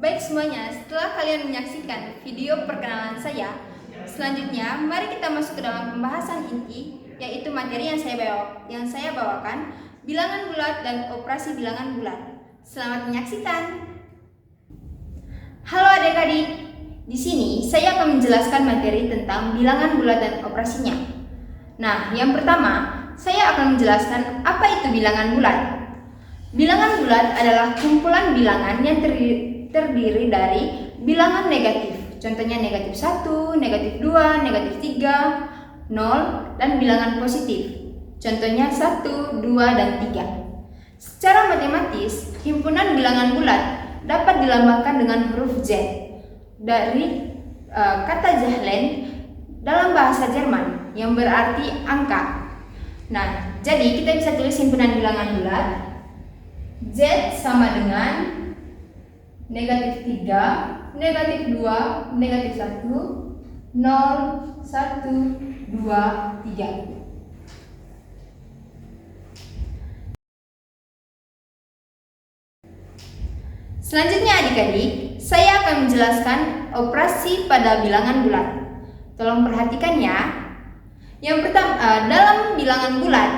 Baik semuanya, setelah kalian menyaksikan video perkenalan saya, selanjutnya mari kita masuk ke dalam pembahasan inti, yaitu materi yang saya bawakan, bilangan bulat dan operasi bilangan bulat. Selamat menyaksikan. Halo adik-adik, di sini saya akan menjelaskan materi tentang bilangan bulat dan operasinya. Nah, yang pertama, saya akan menjelaskan apa itu bilangan bulat. Bilangan bulat adalah kumpulan bilangan yang terdiri dari bilangan negatif. Contohnya negatif 1, negatif 2, negatif 3, 0, dan bilangan positif. Contohnya 1, 2, dan 3. Secara matematis, himpunan bilangan bulat dapat dilambangkan dengan huruf Z dari kata Zahlen dalam bahasa Jerman yang berarti angka. Nah, jadi kita bisa tulis himpunan bilangan bulat Z sama dengan negatif 3, negatif 2, negatif 1, 0, 1, 2, 3. Selanjutnya adik-adik, saya akan menjelaskan operasi pada bilangan bulat. Tolong perhatikan ya. Yang pertama, dalam bilangan bulat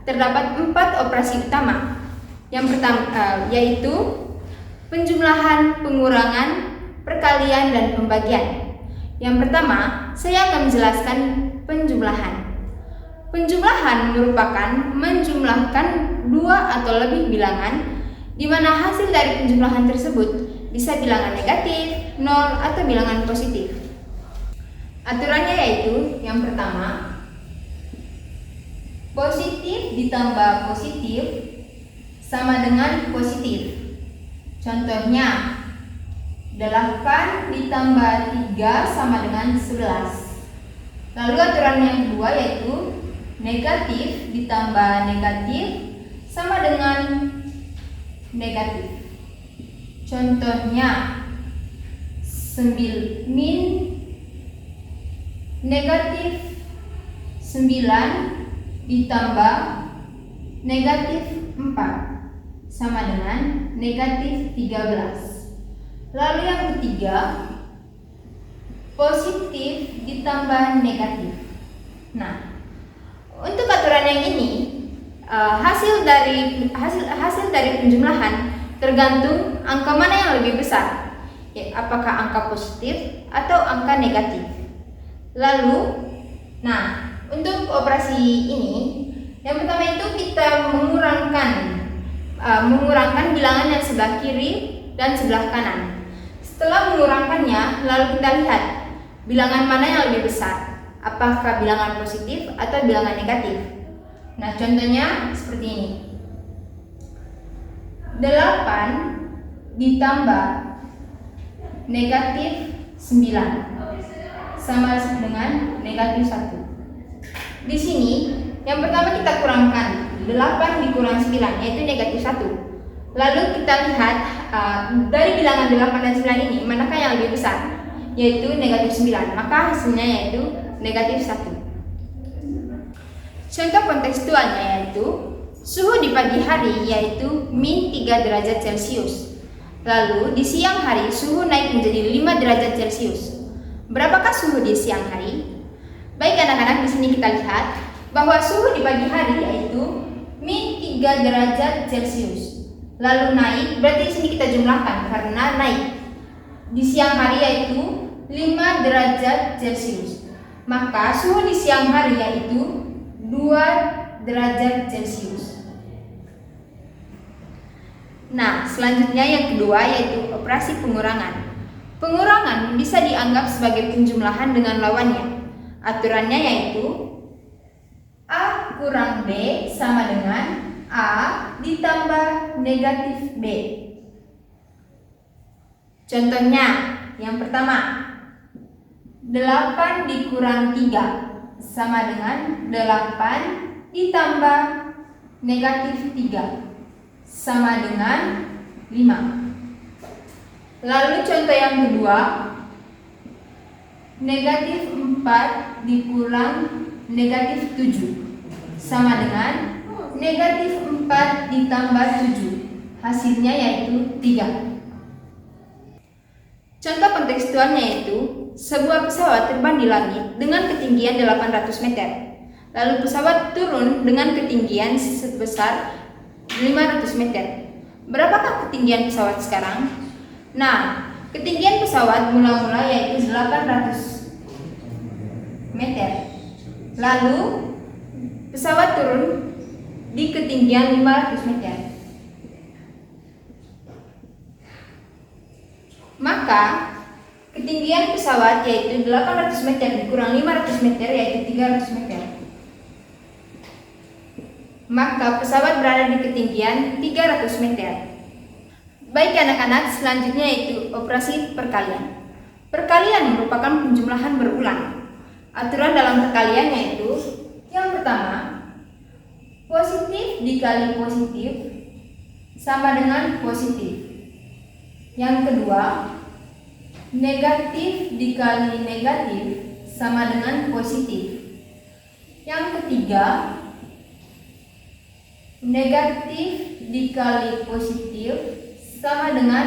terdapat 4 operasi utama. Yang pertama yaitu penjumlahan, pengurangan, perkalian, dan pembagian. Yang pertama, saya akan menjelaskan penjumlahan. Penjumlahan merupakan menjumlahkan 2 atau lebih bilangan, di mana hasil dari penjumlahan tersebut bisa bilangan negatif, 0, atau bilangan positif. Aturannya yaitu, yang pertama, positif ditambah positif sama dengan positif. Contohnya 8 ditambah 3 sama dengan 11. Lalu aturan yang kedua yaitu negatif ditambah negatif sama dengan negatif. Contohnya negatif 9 ditambah negatif 4 sama dengan negatif 13. Lalu yang ketiga, positif ditambah negatif. Nah, untuk aturan yang ini, hasil dari penjumlahan tergantung angka mana yang lebih besar, apakah angka positif atau angka negatif. Lalu, nah, untuk operasi ini, yang pertama itu kita mengurangkan bilangan yang sebelah kiri dan sebelah kanan. Setelah mengurangkannya, lalu kita lihat bilangan mana yang lebih besar, apakah bilangan positif atau bilangan negatif. Nah, contohnya seperti ini. 8 ditambah negatif 9 sama dengan negatif 1. Di sini, yang pertama kita kurangkan 8 dikurang 9, yaitu negatif 1. Lalu kita lihat dari bilangan 8 dan 9 ini, manakah yang lebih besar, yaitu negatif 9. Maka hasilnya yaitu negatif 1. Contoh kontekstualnya yaitu suhu di pagi hari yaitu min 3 derajat Celcius. Lalu di siang hari suhu naik menjadi 5 derajat Celcius. Berapakah suhu di siang hari? Baik anak-anak, di sini kita lihat bahwa suhu di pagi hari yaitu min 3 derajat Celcius. Lalu naik, berarti di sini kita jumlahkan karena naik. Di siang hari yaitu 5 derajat Celcius. Maka suhu di siang hari yaitu 2 derajat Celcius. Nah, selanjutnya yang kedua yaitu operasi pengurangan. Pengurangan bisa dianggap sebagai penjumlahan dengan lawannya. Aturannya yaitu A kurang B sama dengan A ditambah negatif B. Contohnya, yang pertama, 8 dikurang 3 sama dengan 8 ditambah negatif 3 sama dengan 5. Lalu contoh yang kedua, negatif 4 dikurang negatif 7 sama dengan negatif 4 ditambah 7. Hasilnya yaitu 3. Contoh kontekstualnya yaitu sebuah pesawat terbang di langit dengan ketinggian 800 meter. Lalu pesawat turun dengan ketinggian sebesar 500 meter. Berapakah ketinggian pesawat sekarang? Nah, ketinggian pesawat mula-mula yaitu 800 meter. Lalu pesawat turun di ketinggian 500 meter. Maka ketinggian pesawat yaitu 800 meter dikurang 500 meter yaitu 300 meter. Maka pesawat berada di ketinggian 300 meter. Baik anak-anak, selanjutnya yaitu operasi perkalian. Perkalian merupakan penjumlahan berulang. Aturan dalam perkalian yaitu yang pertama, positif dikali positif sama dengan positif. Yang kedua, negatif dikali negatif sama dengan positif. Yang ketiga, negatif dikali positif sama dengan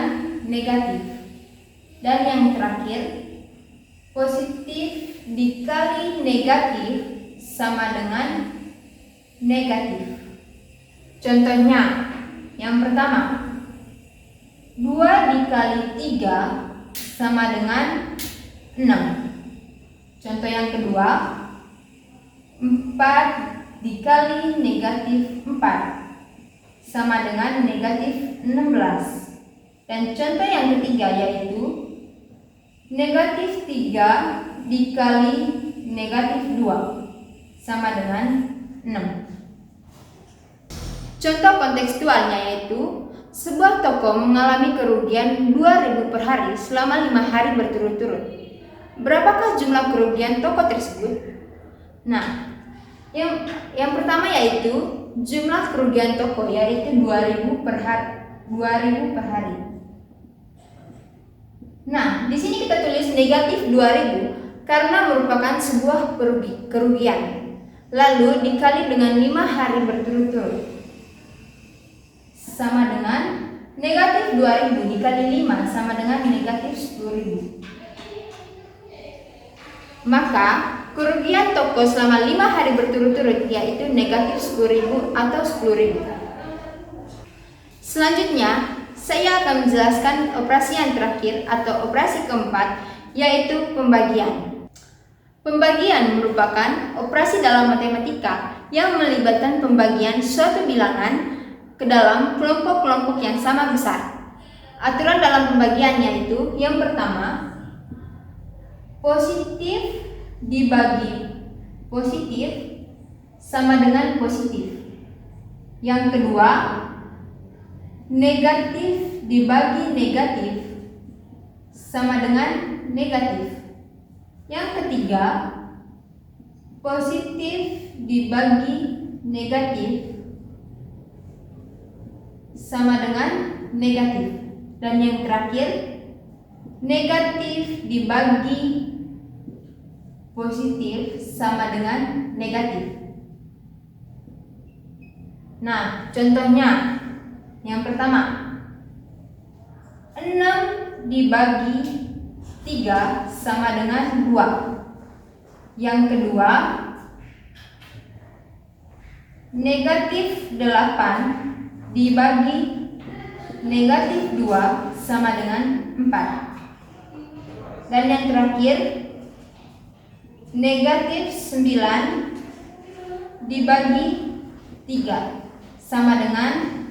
negatif. Dan yang terakhir, positif dikali negatif sama dengan negatif. Contohnya, yang pertama, 2 dikali 3 sama dengan 6. Contoh yang kedua, 4 dikali negatif 4 sama dengan negatif 16. Dan contoh yang ketiga yaitu negatif 3 dikali negatif 2 sama dengan 6. Contoh kontekstualnya yaitu sebuah toko mengalami kerugian 2.000 per hari selama 5 hari berturut-turut. Berapakah jumlah kerugian toko tersebut? Nah, yang pertama yaitu jumlah kerugian toko yaitu 2.000 per hari. Nah, di sini kita tulis negatif 2.000 karena merupakan sebuah kerugian. Lalu dikali dengan 5 hari berturut-turut sama dengan negatif 2.000 dikali 5 sama dengan negatif 10.000. Maka kerugian toko selama 5 hari berturut-turut yaitu negatif 10.000 atau 10.000. Selanjutnya, saya akan menjelaskan operasi yang terakhir atau operasi keempat yaitu pembagian. Pembagian merupakan operasi dalam matematika yang melibatkan pembagian suatu bilangan ke dalam kelompok-kelompok yang sama besar. Aturan dalam pembagian yaitu yang pertama, positif dibagi positif sama dengan positif. Yang kedua, negatif dibagi negatif sama dengan negatif. Yang ketiga, positif dibagi negatif sama dengan negatif. Dan yang terakhir, negatif dibagi positif sama dengan negatif. Nah, contohnya yang pertama, 6 dibagi 3 sama dengan 2. Yang kedua, negatif 8 dibagi negatif 2 sama dengan 4. Dan yang terakhir, negatif 9 dibagi 3 sama dengan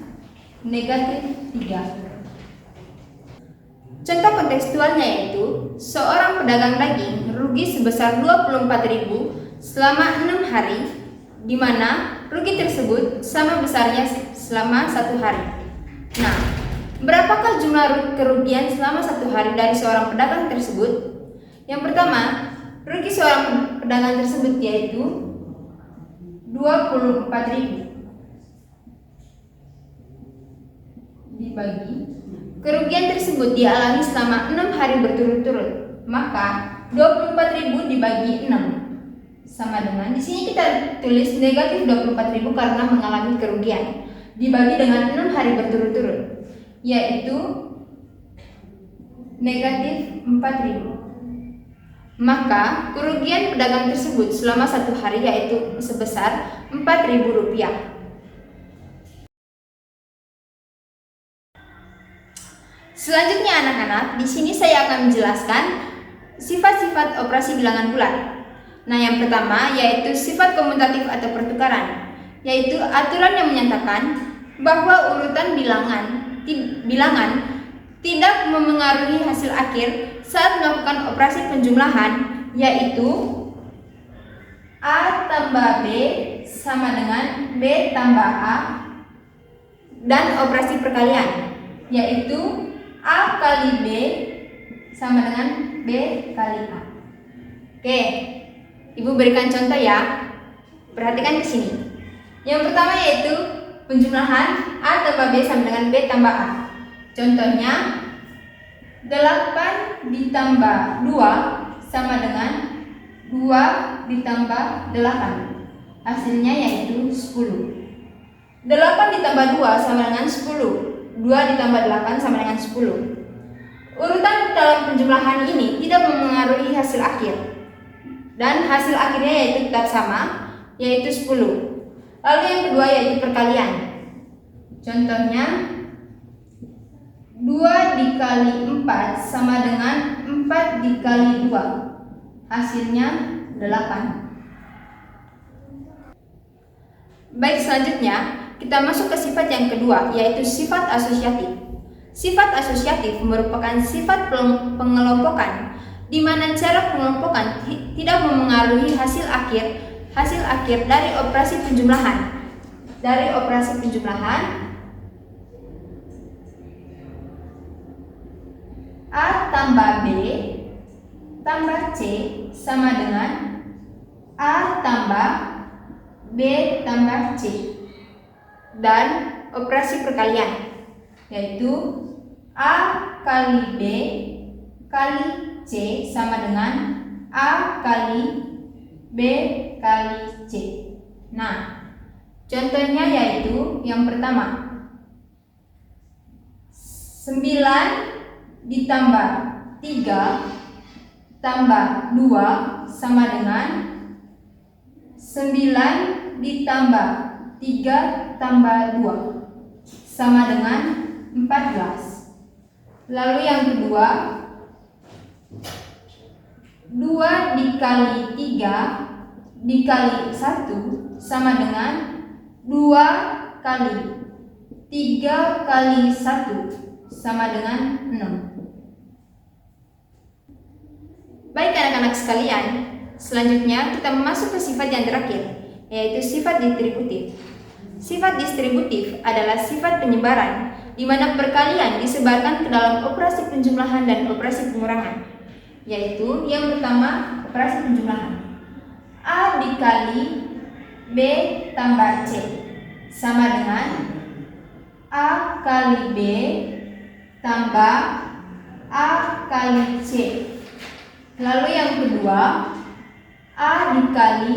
negatif 3. Contoh kontekstualnya yaitu seorang pedagang daging rugi sebesar 24.000 selama 6 hari, di mana rugi tersebut sama besarnya selama 1 hari. Nah, berapakah jumlah kerugian selama 1 hari dari seorang pedagang tersebut? Yang pertama, rugi seorang pedagang tersebut yaitu 24.000 dibagi kerugian tersebut dialami selama 6 hari berturut-turut. Maka 24.000 dibagi 6 sama dengan, di sini kita tulis negatif 24.000 karena mengalami kerugian, dibagi dengan 6 hari berturut-turut, yaitu negatif 4.000. Maka kerugian pedagang tersebut selama 1 hari yaitu sebesar Rp4.000. Selanjutnya anak-anak, di sini saya akan menjelaskan sifat-sifat operasi bilangan bulat. Nah, yang pertama yaitu sifat komutatif atau pertukaran, yaitu aturan yang menyatakan bahwa urutan bilangan tidak memengaruhi hasil akhir saat melakukan operasi penjumlahan, yaitu A tambah B sama dengan B tambah A, dan operasi perkalian, yaitu A kali B sama dengan B kali A. Oke, Ibu berikan contoh ya. Perhatikan di sini. Yang pertama yaitu penjumlahan A tambah B sama dengan B tambah A. Contohnya 8 ditambah 2 sama dengan 2 ditambah 8. Hasilnya yaitu 10. 8 ditambah 2 sama dengan 10. 2 ditambah 8 sama dengan 10. Urutan dalam penjumlahan ini tidak memengaruhi hasil akhir, dan hasil akhirnya yaitu tetap sama, yaitu 10. Lalu yang kedua yaitu perkalian. Contohnya 2 dikali 4 sama dengan 4 dikali 2. Hasilnya 8. Baik, selanjutnya kita masuk ke sifat yang kedua, yaitu sifat asosiatif. Sifat asosiatif merupakan sifat pengelompokan, di mana cara pengelompokan tidak memengaruhi hasil akhir dari operasi penjumlahan. A tambah B tambah C sama dengan A tambah B tambah C, dan operasi perkalian, yaitu A kali B kali C sama dengan A kali B kali C. Nah, contohnya yaitu yang pertama 9 ditambah 3 tambah 2 sama dengan 9 ditambah 3 tambah 2 sama dengan 14. Lalu yang kedua 2 dikali 3 dikali 1 sama dengan 2 kali 3 kali 1 sama dengan 6. Baik anak-anak sekalian, selanjutnya kita masuk ke sifat yang terakhir, yaitu sifat distributif. Sifat distributif adalah sifat penyebaran, di mana perkalian disebarkan ke dalam operasi penjumlahan dan operasi pengurangan, yaitu yang pertama operasi penjumlahan. A dikali B tambah C sama dengan A kali B tambah A kali C. Lalu yang kedua A dikali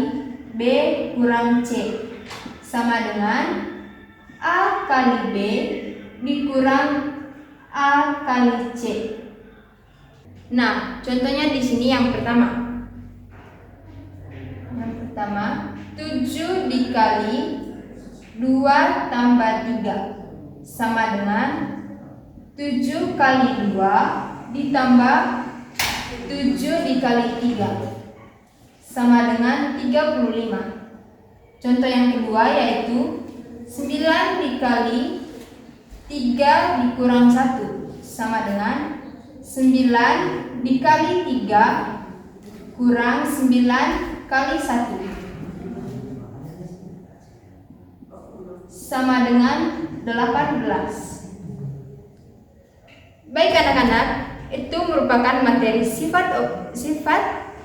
B kurang C sama dengan A kali B dikurang A kali C. Nah, contohnya di sini yang pertama. Yang pertama 7 dikali 2 tambah 3 sama dengan 7 kali 2 ditambah 7 dikali 3 sama dengan 35. Contoh yang kedua yaitu 9 dikali 3 dikurang 1 sama dengan 9 dikali 3 kurang 9 kali 1 sama dengan 18. Baik anak-anak, itu merupakan materi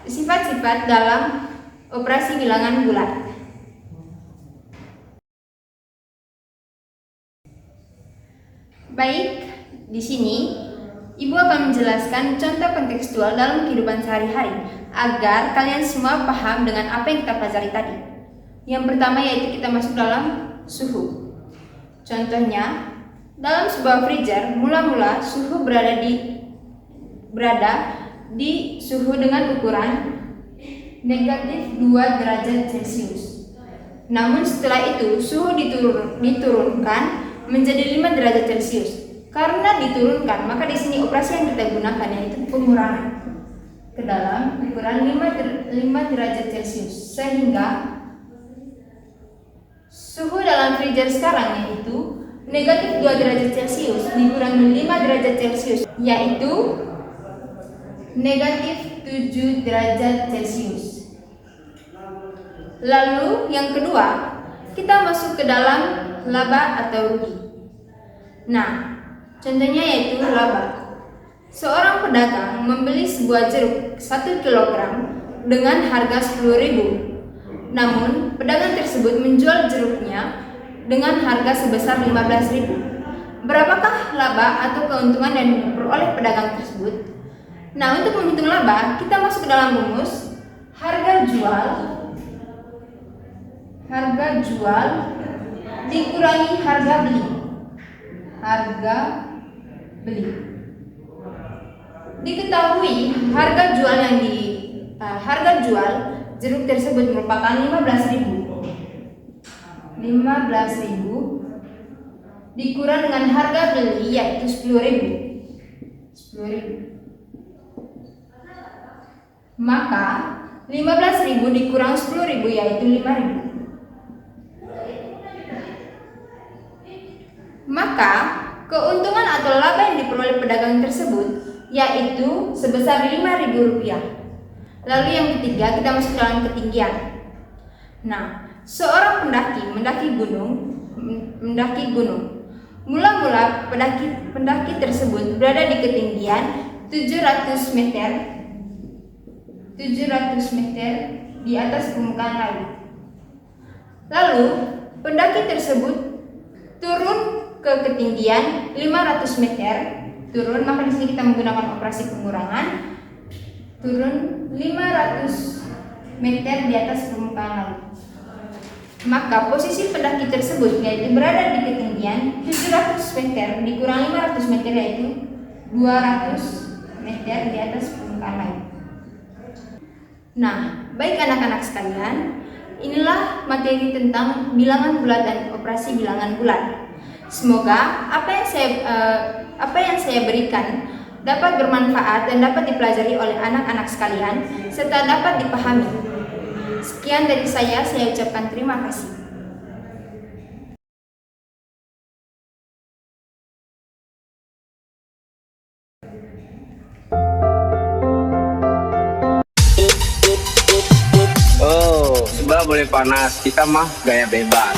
sifat-sifat dalam operasi bilangan bulat. Baik, di sini Ibu akan menjelaskan contoh kontekstual dalam kehidupan sehari-hari agar kalian semua paham dengan apa yang kita pelajari tadi. Yang pertama yaitu kita masuk dalam suhu. Contohnya, dalam sebuah freezer, mula-mula suhu berada di berada di suhu dengan ukuran negatif 2 derajat Celcius. Namun setelah itu suhu diturunkan menjadi 5 derajat Celcius. Karena diturunkan, maka di sini operasi yang kita gunakan yaitu pengurangan ke dalam ukuran 5 derajat Celcius, sehingga suhu dalam freezer sekarang yaitu negatif 2 derajat Celcius dikurangi 5 derajat Celcius, yaitu negatif 7 derajat Celcius. Lalu yang kedua, kita masuk ke dalam laba atau rugi. Nah, contohnya yaitu laba. Seorang pedagang membeli sebuah jeruk 1 kg dengan harga 10.000. Namun, pedagang tersebut menjual jeruknya dengan harga sebesar 15.000. Berapakah laba atau keuntungan yang diperoleh pedagang tersebut? Nah, untuk menghitung laba, kita masuk ke dalam rumus harga jual dikurangi harga beli. Diketahui harga jual jeruk tersebut merupakan 15.000 dikurang dengan harga beli yaitu 10.000. Maka 15.000 dikurang 10.000 yaitu 5.000. Maka keuntungan atau laba yang diperoleh pedagang tersebut yaitu sebesar Rp5.000. Lalu yang ketiga, kita masuk dalam ketinggian. Nah, seorang pendaki gunung. Mula-mula pendaki tersebut berada di ketinggian 700 meter di atas permukaan laut. Lalu pendaki tersebut turun ke ketinggian 500 meter, maka di sini kita menggunakan operasi pengurangan, turun 500 meter di atas permukaan laut. Maka posisi pendaki tersebut yaitu berada di ketinggian 700 meter dikurang 500 meter yaitu 200 meter di atas permukaan laut. Nah, baik anak-anak sekalian, inilah materi tentang bilangan bulat dan operasi bilangan bulat. Semoga apa yang saya berikan dapat bermanfaat dan dapat dipelajari oleh anak-anak sekalian serta dapat dipahami. Sekian dari saya ucapkan terima kasih. Oh, sebelah boleh panas, kita mah gaya bebas.